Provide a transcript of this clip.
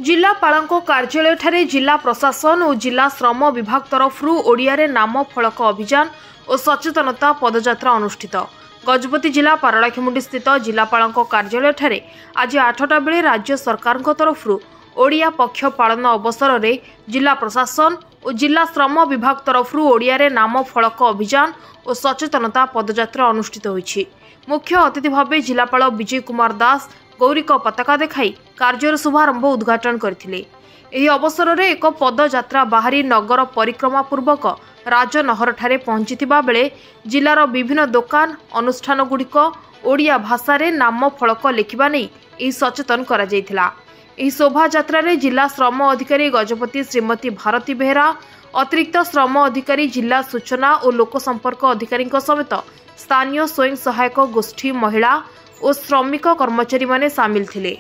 जिलापालଙ୍କ कार्यालय जिला प्रशासन और जिला श्रम विभाग तरफ ओडिया रे नाम फलक अभियान और सचेतनता पदयात्रा अनुष्ठित। गजपति जिला पारलाखेमुंडी स्थित जिलापालଙ୍କ कार्यालय आज 8टा बेले राज्य सरकार तरफ ओडिया पक्ष पालन अवसर में जिला प्रशासन और जिला श्रम विभाग तरफ ओडिया रे नाम फलक अभियान और सचेतनता पदयात्रा अनुष्ठित होईछि। मुख्य अतिथि भाव जिलापाल विजय कुमार दास गौरिक पताका देखाई कार्यर शुभारंभ उद्घाटन करथिले। एही अवसर में एक पदयात्रा बाहरी नगर परिक्रमा पूर्वक राजनहर ठारे पहुंचीथिबा बेले जिलार विभिन्न दुकान अनुष्ठान गुड़िक ओडिया भाषा रे नाम फलक लिखिबा नै एही सचेतन करा जायथिला। एही शोभा यात्रा रे जिला श्रम अधिकारी गजपति श्रीमती भारती बेहरा, अतिरिक्त श्रम अधिकारी जिला सूचना और लोक संपर्क अधिकारी समेत स्थानीय स्वयं सहायक गोष्ठी महिला और श्रमिक कर्मचारी माने सामिल थिले।